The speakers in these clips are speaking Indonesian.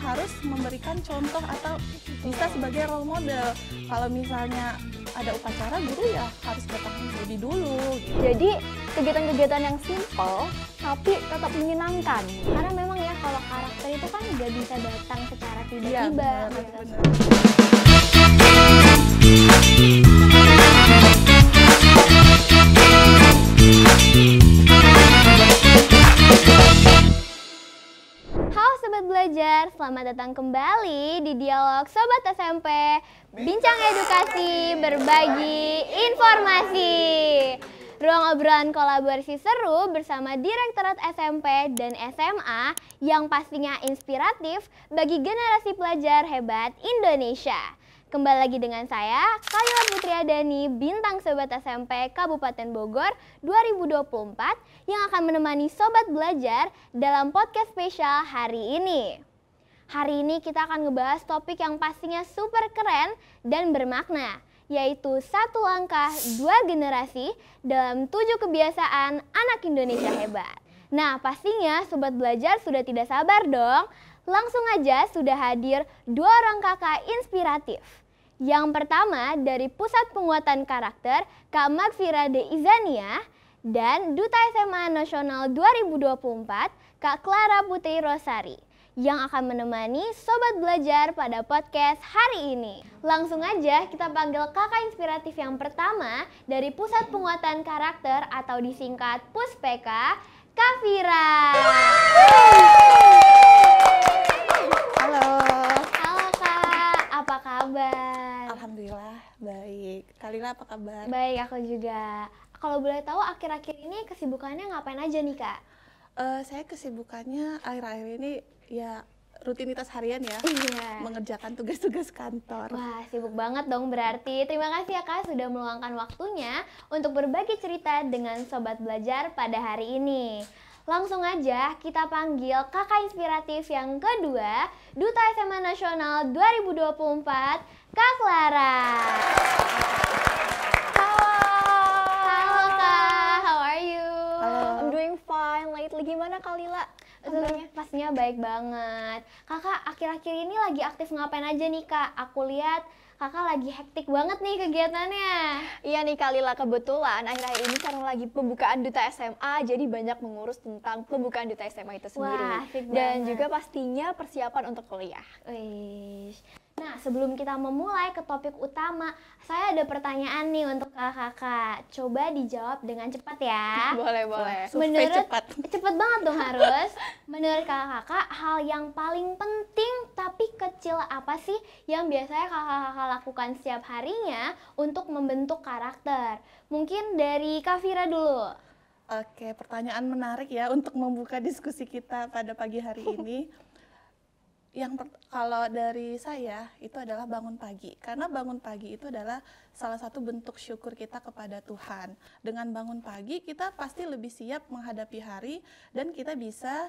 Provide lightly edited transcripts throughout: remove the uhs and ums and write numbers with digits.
harus memberikan contoh atau bisa sebagai role model. Kalau misalnya ada upacara, guru ya harus datang lebih dulu gitu. Jadi kegiatan-kegiatan yang simple tapi tetap menyenangkan. Karena memang ya kalau karakter itu kan nggak bisa datang secara tiba-tiba. Halo Sobat Belajar, selamat datang kembali di Dialog Sobat SMP. Bincang edukasi, berbagi informasi. Ruang obrolan kolaborasi seru bersama Direktorat SMP dan SMA yang pastinya inspiratif bagi generasi pelajar hebat Indonesia. Kembali lagi dengan saya, Kalila Putriadani, Bintang Sobat SMP Kabupaten Bogor 2024 yang akan menemani Sobat Belajar dalam podcast spesial hari ini. Hari ini kita akan ngebahas topik yang pastinya super keren dan bermakna, yaitu 1 langkah 2 generasi dalam 7 kebiasaan anak Indonesia hebat. Nah, pastinya Sobat Belajar sudah tidak sabar dong. Langsung aja sudah hadir 2 orang kakak inspiratif. Yang pertama dari Pusat Penguatan Karakter Kak Magfira De Izania dan Duta SMA Nasional 2024 Kak Clara Putri Rosari yang akan menemani Sobat Belajar pada podcast hari ini. Langsung aja kita panggil kakak inspiratif yang pertama dari Pusat Penguatan Karakter atau disingkat PUSPK, Kak Vira. Halo. Halo Kak, apa kabar? Alhamdulillah baik. Kalila apa kabar? Baik, aku juga. Kalau boleh tahu akhir-akhir ini kesibukannya ngapain aja nih Kak? Saya kesibukannya akhir-akhir ini ya rutinitas harian ya, Iya. mengerjakan tugas-tugas kantor. Wah, sibuk banget dong berarti. Terima kasih ya Kak sudah meluangkan waktunya untuk berbagi cerita dengan Sobat Belajar pada hari ini. Langsung aja kita panggil kakak inspiratif yang kedua, Duta SMA Nasional 2024, Kak Clara. Halo Kak, how are you? Halo. I'm doing fine. Lately gimana Kak Lila? Pastinya baik banget. Kakak akhir-akhir ini lagi aktif ngapain aja nih Kak? Aku lihat kakak lagi hektik banget nih kegiatannya. Iya nih Kak Lila, kebetulan akhir-akhir ini karena lagi pembukaan Duta SMA, jadi banyak mengurus tentang pembukaan Duta SMA itu sendiri. Wah, asik Dan banget. juga pastinya persiapan untuk kuliah. Wish. Nah, sebelum kita memulai ke topik utama, saya ada pertanyaan nih untuk kakak-kakak. Coba dijawab dengan cepat ya. Boleh. Survei cepat. Cepet banget dong harus. Menurut kakak-kakak, hal yang paling penting tapi kecil apa sih yang biasanya kakak-kakak lakukan setiap harinya untuk membentuk karakter? Mungkin dari Kak Vira dulu. Oke, pertanyaan menarik ya untuk membuka diskusi kita pada pagi hari ini. Kalau dari saya itu adalah bangun pagi, karena bangun pagi itu adalah salah satu bentuk syukur kita kepada Tuhan. Dengan bangun pagi kita pasti lebih siap menghadapi hari dan kita bisa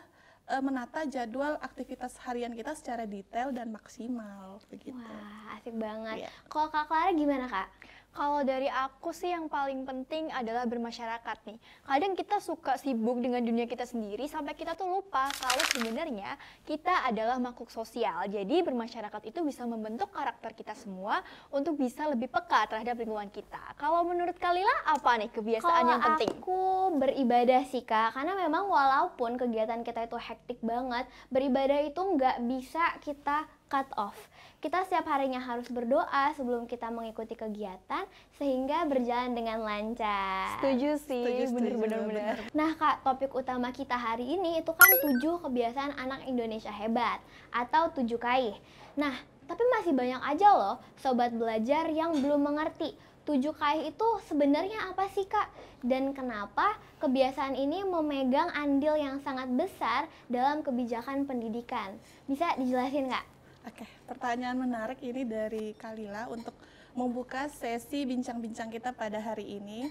menata jadwal aktivitas harian kita secara detail dan maksimal begitu. Wah, asik banget. Iya. Kalau Kak Clara gimana Kak? Kalau dari aku sih yang paling penting adalah bermasyarakat nih. Kadang kita suka sibuk dengan dunia kita sendiri sampai kita tuh lupa kalau sebenarnya kita adalah makhluk sosial. Jadi bermasyarakat itu bisa membentuk karakter kita semua untuk bisa lebih peka terhadap lingkungan kita. Kalau menurut Kalila apa nih kebiasaan yang penting? Aku beribadah sih Kak, karena memang walaupun kegiatan kita itu hektik banget, beribadah itu nggak bisa kita cut off. Kita setiap harinya harus berdoa sebelum kita mengikuti kegiatan sehingga berjalan dengan lancar. Setuju sih, Setuju, bener. Nah Kak, topik utama kita hari ini itu kan 7 kebiasaan anak Indonesia hebat atau 7 KAI. Nah, tapi masih banyak aja loh Sobat Belajar yang belum mengerti 7 KAI itu sebenarnya apa sih Kak? Dan kenapa kebiasaan ini memegang andil yang sangat besar dalam kebijakan pendidikan? Bisa dijelasin Kak? Oke, pertanyaan menarik ini dari Kalila untuk membuka sesi bincang-bincang kita pada hari ini.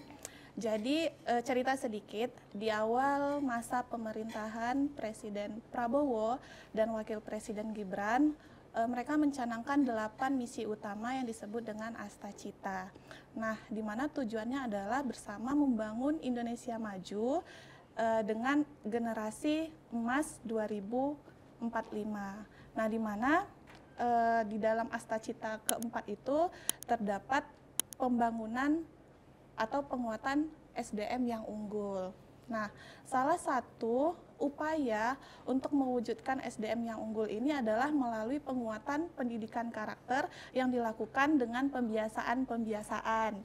Jadi cerita sedikit, di awal masa pemerintahan Presiden Prabowo dan Wakil Presiden Gibran, mereka mencanangkan 8 misi utama yang disebut dengan Astacita. Nah, di mana tujuannya adalah bersama membangun Indonesia maju dengan generasi emas 2045. 45. Nah, di mana di dalam Astacita keempat itu terdapat pembangunan atau penguatan SDM yang unggul. Nah, salah satu upaya untuk mewujudkan SDM yang unggul ini adalah melalui penguatan pendidikan karakter yang dilakukan dengan pembiasaan-pembiasaan.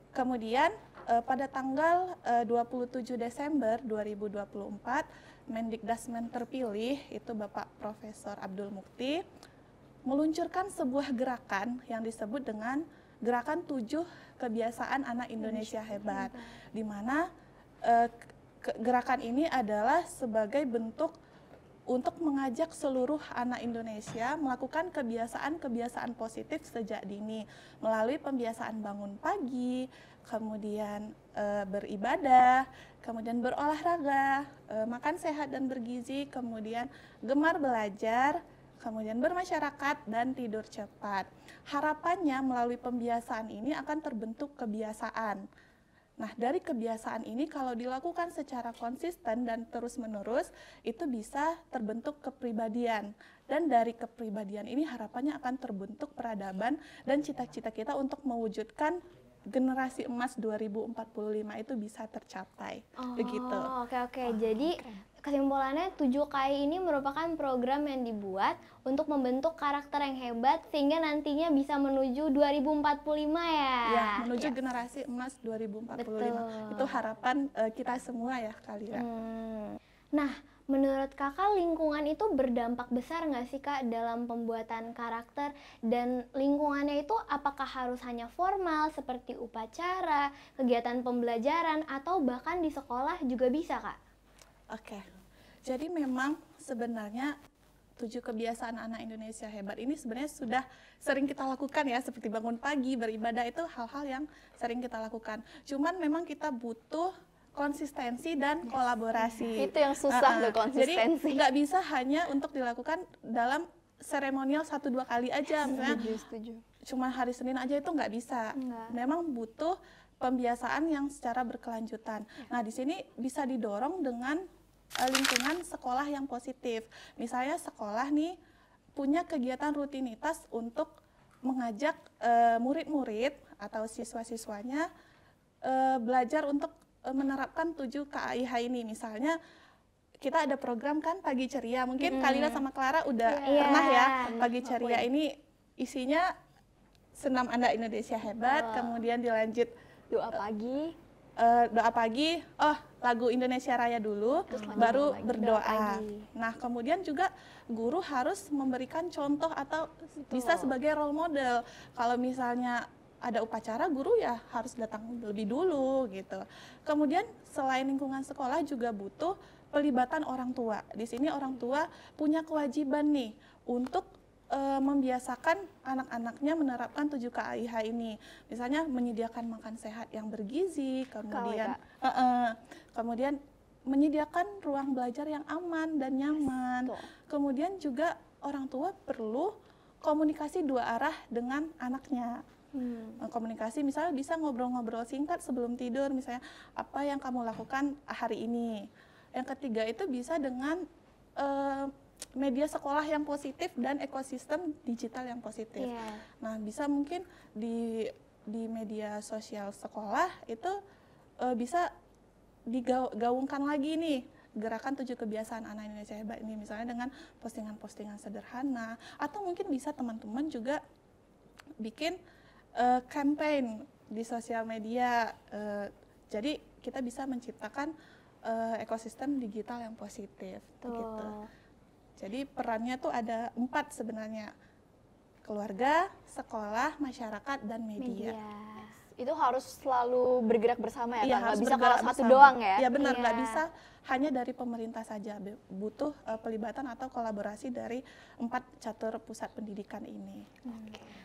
Kemudian pada tanggal 27 Desember 2024, Mendikdasmen terpilih, itu Bapak Profesor Abdul Mukti, meluncurkan sebuah gerakan yang disebut dengan Gerakan 7 Kebiasaan Anak Indonesia Hebat, di mana gerakan ini adalah sebagai bentuk untuk mengajak seluruh anak Indonesia melakukan kebiasaan-kebiasaan positif sejak dini melalui pembiasaan bangun pagi, kemudian beribadah, kemudian berolahraga, makan sehat dan bergizi, kemudian gemar belajar, kemudian bermasyarakat dan tidur cepat. Harapannya melalui pembiasaan ini akan terbentuk kebiasaan. Nah, dari kebiasaan ini kalau dilakukan secara konsisten dan terus-menerus, itu bisa terbentuk kepribadian. Dan dari kepribadian ini harapannya akan terbentuk peradaban dan cita-cita kita untuk mewujudkan generasi emas 2045 itu bisa tercapai. Begitu. Oke. Jadi kesimpulannya 7KI ini merupakan program yang dibuat untuk membentuk karakter yang hebat sehingga nantinya bisa menuju 2045 ya. Ya, menuju generasi emas 2045. Betul. Itu harapan kita semua ya, Kalila. Nah, menurut kakak lingkungan itu berdampak besar nggak sih kak dalam pembuatan karakter, dan lingkungannya itu apakah harus hanya formal seperti upacara, kegiatan pembelajaran, atau bahkan di sekolah juga bisa kak? Oke, jadi memang sebenarnya 7 kebiasaan anak Indonesia hebat ini sebenarnya sudah sering kita lakukan ya, seperti bangun pagi, beribadah, itu hal-hal yang sering kita lakukan. Cuman memang kita butuh konsistensi dan kolaborasi. Itu yang susah tuh, konsistensi. Jadi nggak bisa hanya untuk dilakukan dalam seremonial 1-2 kali aja, misalnya Setuju. cuma hari Senin aja itu nggak bisa. Memang butuh pembiasaan yang secara berkelanjutan. Nah, di sini bisa didorong dengan lingkungan sekolah yang positif. Misalnya sekolah nih punya kegiatan rutinitas untuk mengajak murid-murid atau siswa-siswanya belajar untuk menerapkan 7 KAIH ini. Misalnya kita ada program kan Pagi Ceria, mungkin Kalila sama Clara udah pernah ya. Pagi Ceria ini isinya senam anak Indonesia hebat, kemudian dilanjut Doa pagi, lagu Indonesia Raya dulu, baru berdoa. Nah, kemudian juga guru harus memberikan contoh atau bisa sebagai role model. Kalau misalnya ada upacara, guru ya harus datang lebih dulu gitu. Kemudian selain lingkungan sekolah juga butuh pelibatan orang tua. Di sini orang tua punya kewajiban nih untuk membiasakan anak-anaknya menerapkan 7 KAIH ini. Misalnya menyediakan makan sehat yang bergizi, kemudian menyediakan ruang belajar yang aman dan nyaman. Kemudian juga orang tua perlu komunikasi 2 arah dengan anaknya. Komunikasi misalnya bisa ngobrol-ngobrol singkat sebelum tidur, misalnya apa yang kamu lakukan hari ini. Yang ketiga itu bisa dengan media sekolah yang positif dan ekosistem digital yang positif. Nah, bisa mungkin di media sosial sekolah itu bisa digaungkan lagi nih gerakan 7 kebiasaan anak Indonesia hebat ini, misalnya dengan postingan-postingan sederhana, atau mungkin bisa teman-teman juga bikin campaign di sosial media. Jadi kita bisa menciptakan ekosistem digital yang positif gitu. Jadi perannya tuh ada 4 sebenarnya: keluarga, sekolah, masyarakat, dan media. Itu harus selalu bergerak bersama ya, nggak bisa bergerak kalau satu bersama. doang ya? Ya benar, nggak bisa hanya dari pemerintah saja, butuh pelibatan atau kolaborasi dari 4 catur pusat pendidikan ini.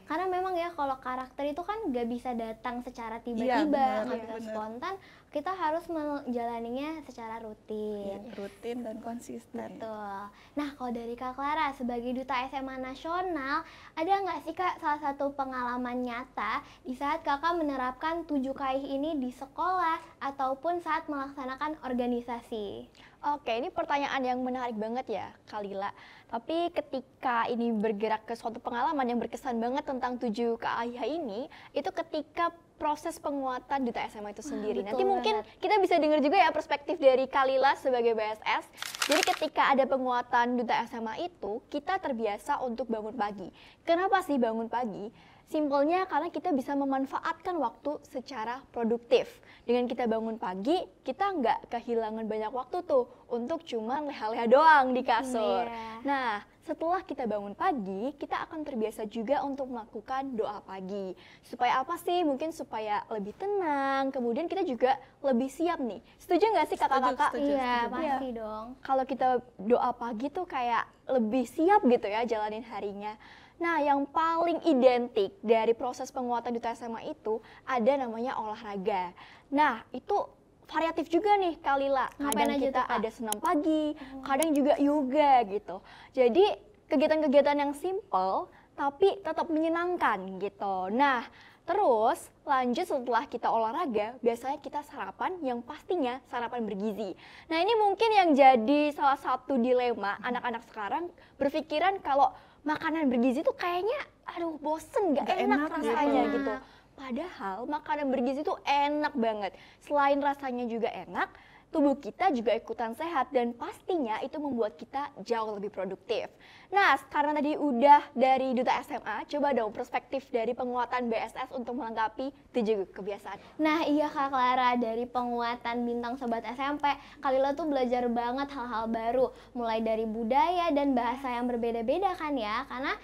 Karena memang ya kalau karakter itu kan nggak bisa datang secara tiba-tiba, nggak bisa spontan. Kita harus menjalaninya secara rutin. Rutin dan konsisten. Betul. Nah, kalau dari Kak Clara sebagai Duta SMA Nasional, ada nggak sih Kak salah satu pengalaman nyata di saat Kakak menerapkan 7 KAIH ini di sekolah ataupun saat melaksanakan organisasi? Oke, ini pertanyaan yang menarik banget ya, Kalila. Tapi ketika ini bergerak ke suatu pengalaman yang berkesan banget tentang 7 KAIH ini, itu ketika proses penguatan Duta SMA itu sendiri. betul Nanti mungkin banget. kita bisa dengar juga ya perspektif dari Kalila sebagai BSS. Jadi ketika ada penguatan Duta SMA itu, kita terbiasa untuk bangun pagi. Kenapa sih bangun pagi? Simpelnya karena kita bisa memanfaatkan waktu secara produktif. Dengan kita bangun pagi, kita nggak kehilangan banyak waktu tuh untuk cuma leha-leha doang di kasur. Iya. Nah, setelah kita bangun pagi, kita akan terbiasa juga untuk melakukan doa pagi. Supaya apa sih? Mungkin supaya lebih tenang, kemudian kita juga lebih siap nih. Setuju nggak sih kakak-kakak? Setuju. Iya, pasti dong. Kalau kita doa pagi tuh kayak lebih siap gitu ya jalanin harinya. Nah, yang paling identik dari proses penguatan Duta SMA itu ada namanya olahraga. Nah, itu variatif juga nih Kalila. Ngapain Kadang aja kita tuh, Kak? ada senam pagi, kadang juga yoga gitu. Jadi kegiatan-kegiatan yang simple tapi tetap menyenangkan gitu. Nah, terus lanjut setelah kita olahraga, biasanya kita sarapan yang pastinya sarapan bergizi. Nah, ini mungkin yang jadi salah satu dilema anak-anak sekarang berpikiran kalau makanan bergizi tuh kayaknya aduh bosen, gak Nggak enak enak rasanya gitu. gitu. Padahal makanan bergizi tuh enak banget. Selain rasanya juga enak, tubuh kita juga ikutan sehat dan pastinya itu membuat kita jauh lebih produktif. Nah, karena tadi udah dari Duta SMA, coba dong perspektif dari penguatan BSS untuk melengkapi 7 kebiasaan. Nah iya Kak Clara, dari penguatan Bintang Sobat SMP, Kalila tuh belajar banget hal-hal baru. Mulai dari budaya dan bahasa yang berbeda-beda kan ya. Karena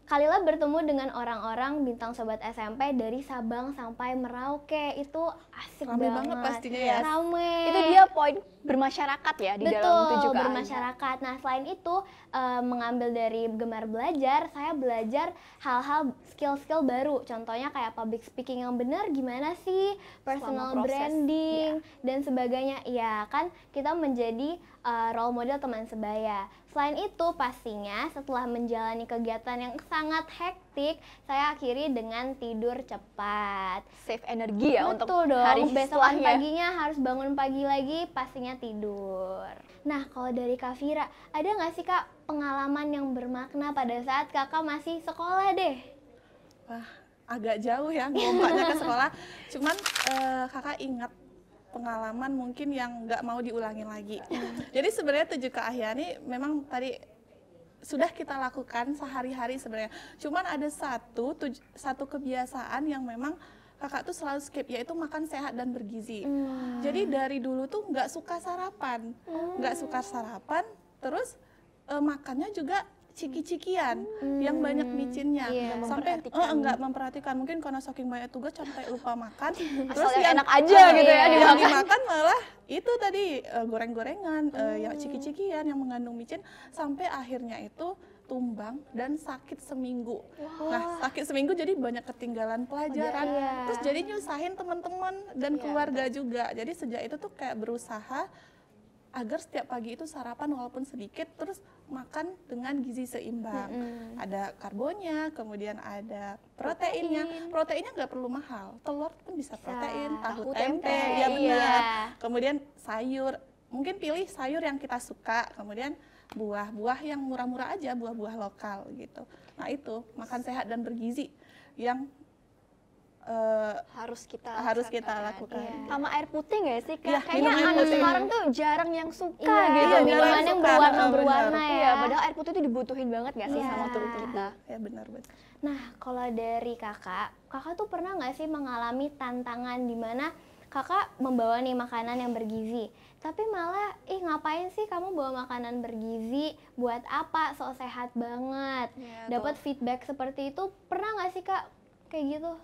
Kalila bertemu dengan orang-orang Bintang Sobat SMP dari Sabang sampai Merauke. Itu asik Rame banget pastinya ya. Rame. Itu dia poin bermasyarakat ya di dalam 7 KAIH. Bermasyarakat. Nah selain itu mengambil dari gemar belajar, saya belajar hal-hal skill-skill baru. Contohnya kayak public speaking yang benar gimana sih, personal Selama proses, branding dan sebagainya. Iya kan kita menjadi role model teman sebaya. Selain itu pastinya setelah menjalani kegiatan yang sangat hektik, saya akhiri dengan tidur cepat. Save energi ya untuk Betul dong, hari besokan setelahnya. paginya harus bangun pagi lagi, pastinya tidur. Nah, kalau dari Kak Vira, ada nggak sih Kak pengalaman yang bermakna pada saat Kakak masih sekolah deh? Wah, agak jauh ya ngompaknya ke sekolah. Cuman kakak ingat pengalaman mungkin yang nggak mau diulangi lagi. Jadi sebenarnya 7 KAIH ini memang tadi sudah kita lakukan sehari-hari sebenarnya. Cuman ada satu kebiasaan yang memang kakak tuh selalu skip, yaitu makan sehat dan bergizi. Jadi dari dulu tuh nggak suka sarapan, terus makannya juga ciki-cikian yang banyak micinnya, Iya. sampai Memperhatikan. enggak memperhatikan, mungkin karena saking banyak tugas sampai lupa makan. Asal yang enak aja gitu ya yang dimakan. dimakan malah itu tadi goreng-gorengan, yang ciki-cikian yang mengandung micin, sampai akhirnya itu tumbang dan sakit seminggu. Nah, sakit seminggu jadi banyak ketinggalan pelajaran, Iya. terus jadi nyusahin teman-teman dan keluarga juga. Jadi sejak itu tuh kayak berusaha agar setiap pagi itu sarapan walaupun sedikit, terus makan dengan gizi seimbang. Ada karbonnya, kemudian ada proteinnya. Proteinnya nggak perlu mahal, telur pun bisa protein, tahu tempe, ya benar. Iya. Kemudian sayur, mungkin pilih sayur yang kita suka, kemudian buah-buah yang murah-murah aja, buah-buah lokal gitu. Nah itu, makan sehat dan bergizi yang harus kita lakukan. Iya. Sama air putih nggak sih Kak? Iya, Kayaknya minum air anak putih. sekarang tuh jarang yang suka Iya, gitu. iya, minuman jarang minuman yang suka, berwarna-berwarna benar. ya. Iya, padahal air putih itu dibutuhin banget nggak sih Iya. sama tubuh kita? Ya benar-benar. Nah, kalau dari kakak tuh pernah nggak sih mengalami tantangan di mana kakak membawa nih makanan yang bergizi, tapi malah, ngapain sih kamu bawa makanan bergizi, buat apa, sok sehat banget. Iya, Dapat feedback seperti itu, pernah nggak sih kak kayak gitu?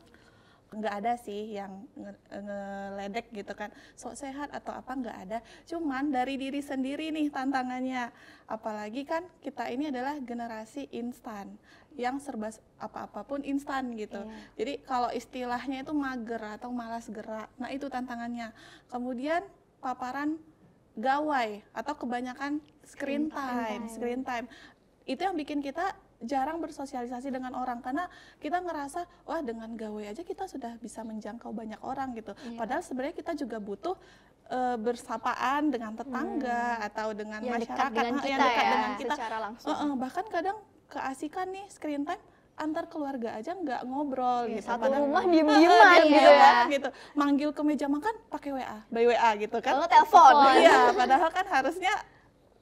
Nggak ada sih yang ngeledek gitu kan, sok sehat atau apa, nggak ada. Cuman dari diri sendiri nih tantangannya, apalagi kan kita ini adalah generasi instan yang serba apa-apapun instan gitu. Jadi kalau istilahnya itu mager atau malas gerak, nah itu tantangannya. Kemudian paparan gawai atau kebanyakan screen time itu yang bikin kita jarang bersosialisasi dengan orang, karena kita ngerasa wah dengan gawe aja kita sudah bisa menjangkau banyak orang gitu. Padahal sebenarnya kita juga butuh bersapaan dengan tetangga atau dengan Yang dekat masyarakat dengan yang kita dekat ya, dengan kita. secara langsung. Bahkan kadang keasikan nih screen time antar keluarga aja nggak ngobrol Ya, gitu. satu Padahal- rumah diem-dieman Diem-dieman gitu ya. gitu. Manggil ke meja makan pakai WA, by WA gitu kan. Kalau telepon. Iya, padahal kan harusnya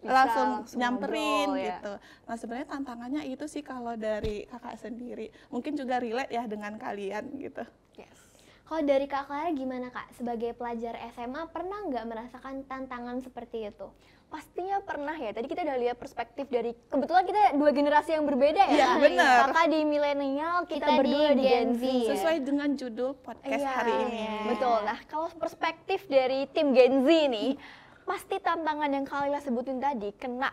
Bisa langsung langsung nyamperin ngobrol, ya. gitu. Nah sebenarnya tantangannya itu sih kalau dari kakak sendiri. Mungkin juga relate ya dengan kalian gitu. Yes. Kalau dari Kak Clara gimana Kak? Sebagai pelajar SMA pernah nggak merasakan tantangan seperti itu? Pastinya pernah ya. Tadi kita udah lihat perspektif dari, kebetulan kita dua generasi yang berbeda ya. Iya, benar. Kakak di milenial, kita Kita berdua di di Gen Gen Z. Z. Sesuai dengan judul podcast Iya, hari ini. Betul. Nah, kalau perspektif dari tim Gen Z nih, pasti tantangan yang Kalila sebutin tadi kena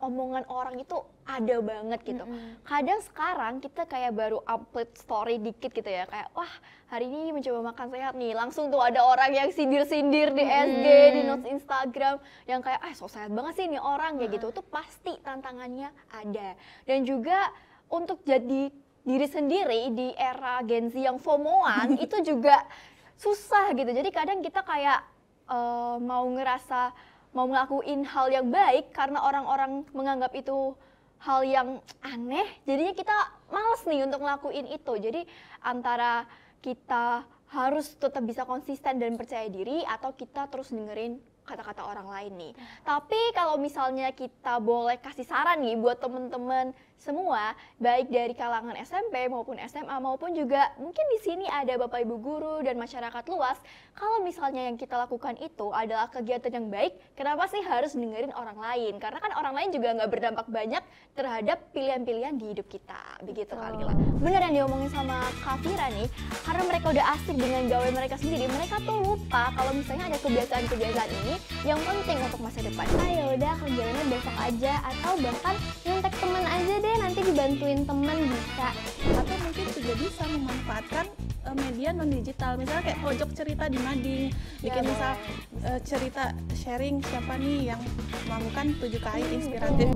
omongan orang itu ada banget gitu. Kadang sekarang kita kayak baru upload story dikit gitu ya, kayak wah hari ini mencoba makan sehat nih, langsung tuh ada orang yang sindir-sindir di SG, di notes Instagram yang kayak so sehat banget sih nih orang kayak gitu. Itu pasti tantangannya ada. Dan juga untuk jadi diri sendiri di era Gen Z yang FOMO-an itu juga susah gitu. Jadi kadang kita kayak mau ngelakuin hal yang baik karena orang-orang menganggap itu hal yang aneh, jadinya kita males nih untuk ngelakuin itu. Jadi antara kita harus tetap bisa konsisten dan percaya diri atau kita terus dengerin kata-kata orang lain nih. Tapi kalau misalnya kita boleh kasih saran nih buat temen-temen semua, baik dari kalangan SMP maupun SMA maupun juga mungkin di sini ada Bapak Ibu guru dan masyarakat luas, kalau misalnya yang kita lakukan itu adalah kegiatan yang baik, kenapa sih harus dengerin orang lain? Karena kan orang lain juga nggak berdampak banyak terhadap pilihan-pilihan di hidup kita, begitu Kalila. Bener yang diomongin sama Kak Fira nih, karena mereka udah asik dengan gawe mereka sendiri, mereka tuh lupa kalau misalnya ada kebiasaan-kebiasaan ini yang penting untuk masa depan. Ya udah kerjaannya besok aja atau bahkan nyontek temen aja deh, nanti dibantuin temen bisa. Atau mungkin juga bisa memanfaatkan media non digital, misalnya kayak pojok cerita di mading, bikin misal cerita sharing siapa nih yang melakukan 7 KI inspiratif.